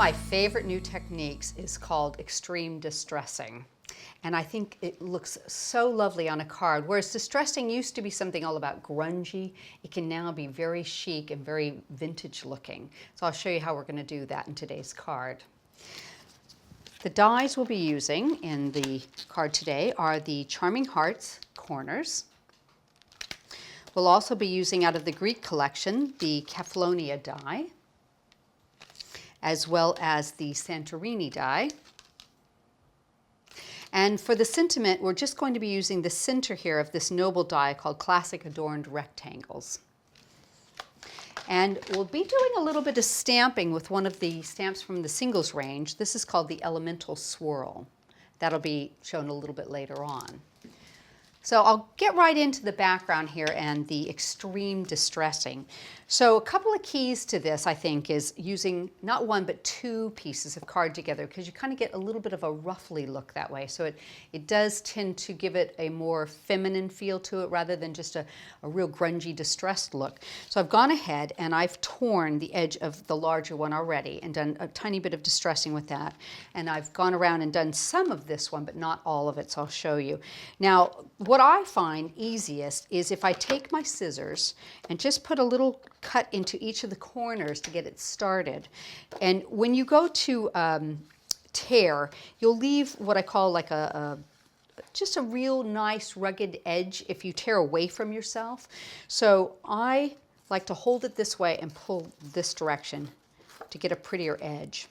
my favorite new techniques is called extreme distressing. And I think it looks so lovely on a card. Whereas distressing used to be something all about grungy, it can now be very chic and very vintage looking. So I'll show you how we're going to do that in today's card. The dies we'll be using in the card today are the Charming Hearts corners. We'll also be using out of the Greek collection the Kefalonia die, as well as the Santorini die. And for the sentiment, we're just going to be using the center here of this noble die called Classic Adorned Rectangles. And we'll be doing a little bit of stamping with one of the stamps from the singles range. This is called the Elemental Swirl. That'll be shown a little bit later on. So I'll get right into the background here and the extreme distressing. So a couple of keys to this, I think, is using not one but two pieces of card together, because you kind of get a little bit of a ruffly look that way. So it does tend to give it a more feminine feel to it rather than just a real grungy, distressed look. So I've gone ahead and I've torn the edge of the larger one already and done a tiny bit of distressing with that. And I've gone around and done some of this one, but not all of it, so I'll show you. Now, what I find easiest is if I take my scissors and just put a little cut into each of the corners to get it started. And when you go to tear, you'll leave what I call like just a real nice rugged edge if you tear away from yourself. So I like to hold it this way and pull this direction to get a prettier edge.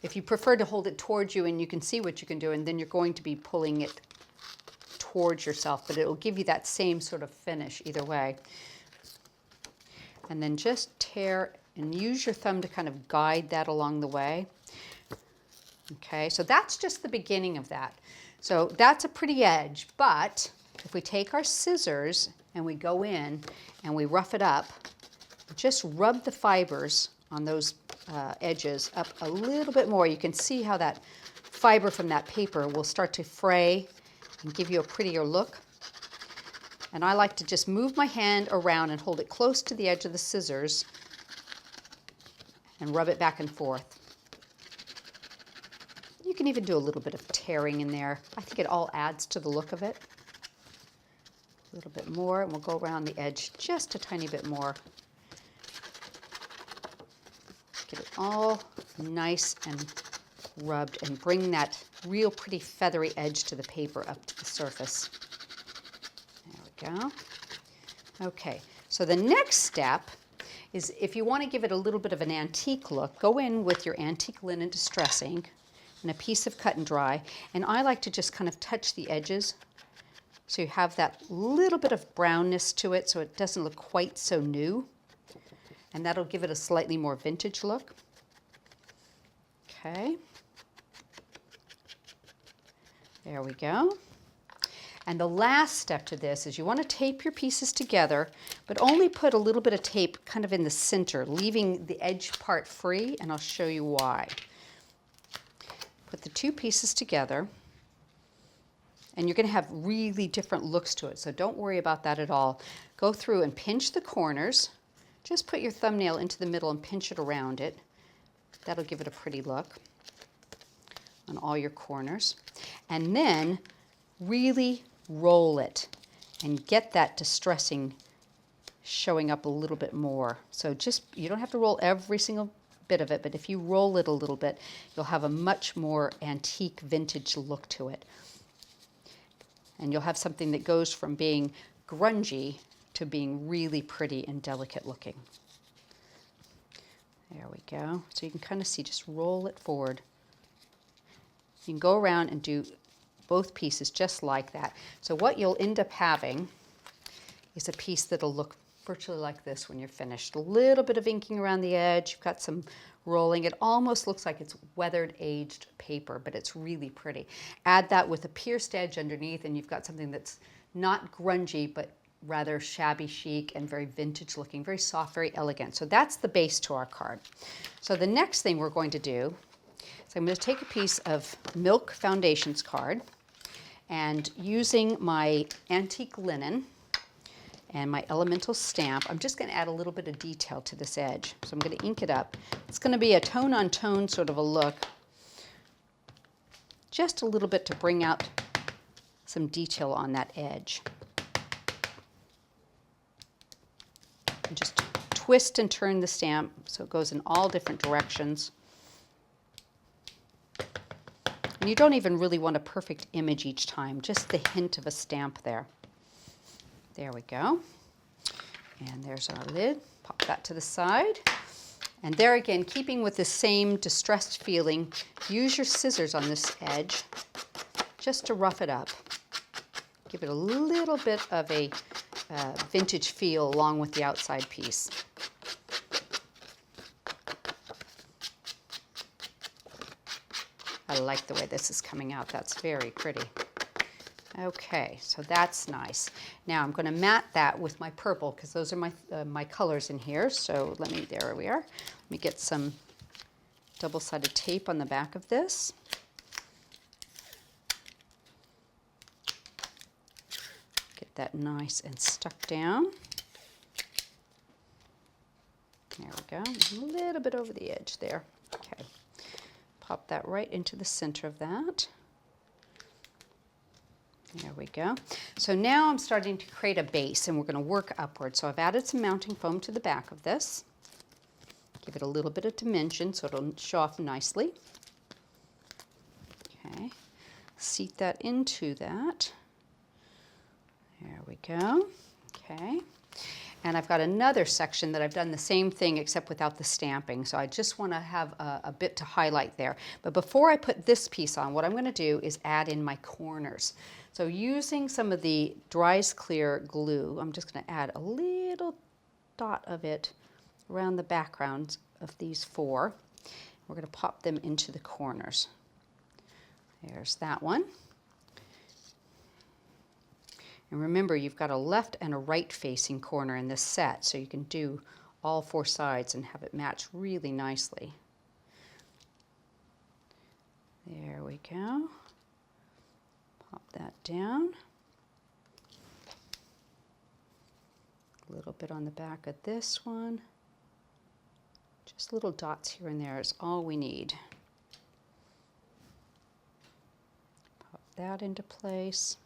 If you prefer to hold it towards you and you can see what you can do, and then you're going to be pulling it towards yourself, but it will give you that same sort of finish either way. And then just tear and use your thumb to kind of guide that along the way. Okay, so that's just the beginning of that. So that's a pretty edge, but if we take our scissors and we go in and we rough it up, just rub the fibers on those edges up a little bit more. You can see how that fiber from that paper will start to fray and give you a prettier look. And I like to just move my hand around and hold it close to the edge of the scissors and rub it back and forth. You can even do a little bit of tearing in there. I think it all adds to the look of it. A little bit more, and we'll go around the edge just a tiny bit more. Get it all nice and rubbed and bring that real pretty feathery edge to the paper up to the surface. There we go. Okay, so the next step is if you want to give it a little bit of an antique look, go in with your antique linen distressing and a piece of cut and dry, and I like to just kind of touch the edges so you have that little bit of brownness to it so it doesn't look quite so new, and that'll give it a slightly more vintage look. Okay. There we go. And the last step to this is you want to tape your pieces together, but only put a little bit of tape kind of in the center, leaving the edge part free, and I'll show you why. Put the two pieces together, and you're going to have really different looks to it, so don't worry about that at all. Go through and pinch the corners. Just put your thumbnail into the middle and pinch it around it. That'll give it a pretty look on all your corners. And then really roll it and get that distressing showing up a little bit more. So just, you don't have to roll every single bit of it, but if you roll it a little bit, you'll have a much more antique vintage look to it. And you'll have something that goes from being grungy to being really pretty and delicate looking. There we go. So you can kind of see, just roll it forward. You can go around and do both pieces just like that. So what you'll end up having is a piece that'll look virtually like this when you're finished. A little bit of inking around the edge, you've got some rolling. It almost looks like it's weathered, aged paper, but it's really pretty. Add that with a pierced edge underneath, and you've got something that's not grungy, but rather shabby chic and very vintage looking, very soft, very elegant. So that's the base to our card. So the next thing we're going to do is I'm going to take a piece of Milk Foundations card, and using my antique linen, and my elemental stamp. I'm just going to add a little bit of detail to this edge. So I'm going to ink it up. It's going to be a tone-on-tone sort of a look. Just a little bit to bring out some detail on that edge. And just twist and turn the stamp so it goes in all different directions. And you don't even really want a perfect image each time, just the hint of a stamp there. There we go. And there's our lid. Pop that to the side. And there again, keeping with the same distressed feeling, use your scissors on this edge just to rough it up. Give it a little bit of a vintage feel along with the outside piece. I like the way this is coming out. That's very pretty. Okay, so that's nice. Now I'm going to matte that with my purple because those are my colors in here. So there we are. Let me get some double-sided tape on the back of this. Get that nice and stuck down. There we go. A little bit over the edge there. Okay. Pop that right into the center of that. There we go. So now I'm starting to create a base and we're going to work upward. So I've added some mounting foam to the back of this. Give it a little bit of dimension so it'll show off nicely. Okay. Seat that into that. There we go. Okay. And I've got another section that I've done the same thing except without the stamping. So I just want to have a bit to highlight there. But before I put this piece on, what I'm going to do is add in my corners. So using some of the Dries Clear glue, I'm just going to add a little dot of it around the background of these four. We're going to pop them into the corners. There's that one. And remember, you've got a left and a right facing corner in this set, so you can do all four sides and have it match really nicely. There we go. Pop that down. A little bit on the back of this one. Just little dots here and there is all we need. Pop that into place.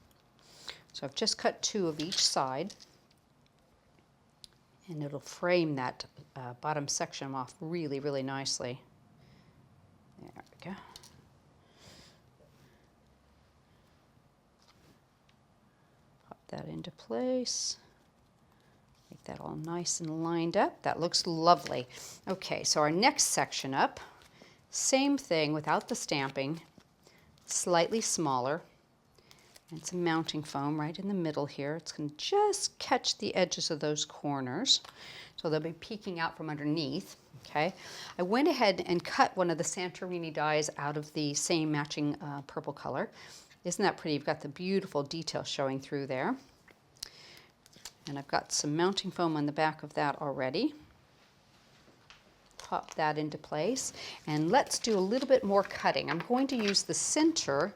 So I've just cut two of each side, and it'll frame that bottom section off really, really nicely. There we go. Pop that into place. Make that all nice and lined up. That looks lovely. Okay, so our next section up, same thing without the stamping, slightly smaller. And some mounting foam right in the middle here. It's going to just catch the edges of those corners. So they'll be peeking out from underneath. Okay. I went ahead and cut one of the Santorini dies out of the same matching purple color. Isn't that pretty? You've got the beautiful detail showing through there. And I've got some mounting foam on the back of that already. Pop that into place. And let's do a little bit more cutting. I'm going to use the center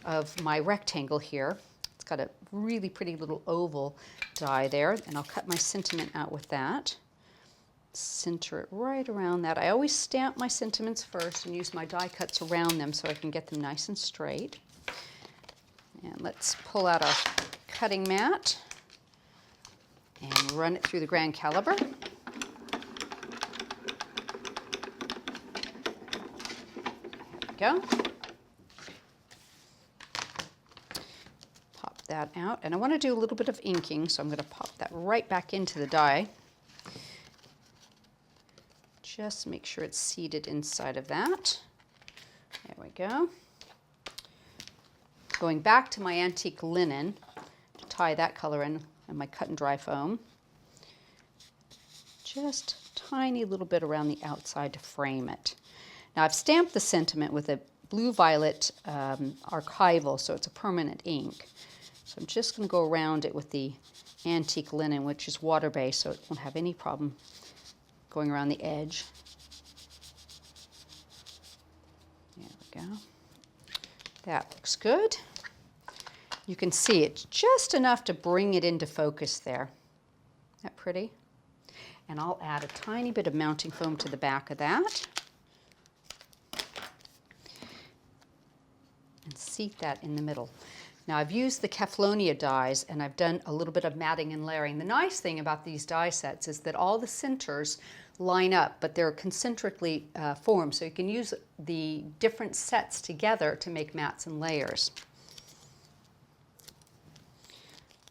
of my rectangle here. It's got a really pretty little oval die there, and I'll cut my sentiment out with that. Center it right around that. I always stamp my sentiments first and use my die cuts around them so I can get them nice and straight. And let's pull out our cutting mat and run it through the grand caliper. There we go. That out, and I want to do a little bit of inking, so I'm going to pop that right back into the die. Just make sure it's seated inside of that. There we go. Going back to my antique linen to tie that color in and my cut and dry foam. Just tiny little bit around the outside to frame it. Now I've stamped the sentiment with a blue-violet Archival, so it's a permanent ink. So I'm just going to go around it with the antique linen, which is water-based, so it won't have any problem going around the edge. There we go. That looks good. You can see it's just enough to bring it into focus there. pretty. And I'll add a tiny bit of mounting foam to the back of that. And seat that in the middle. Now I've used the Kefalonia dies and I've done a little bit of matting and layering. The nice thing about these die sets is that all the centers line up, but they're concentrically formed, so you can use the different sets together to make mats and layers.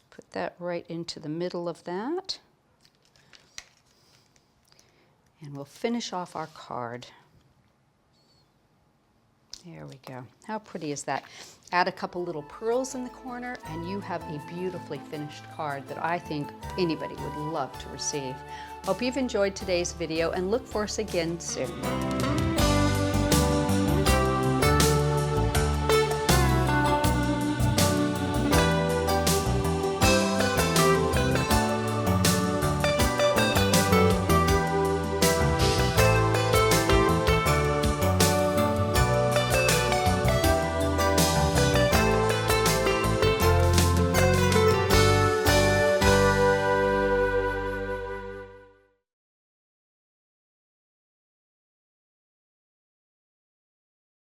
Put that right into the middle of that. And we'll finish off our card. There we go. How pretty is that? Add a couple little pearls in the corner and you have a beautifully finished card that I think anybody would love to receive. Hope you've enjoyed today's video and look for us again soon.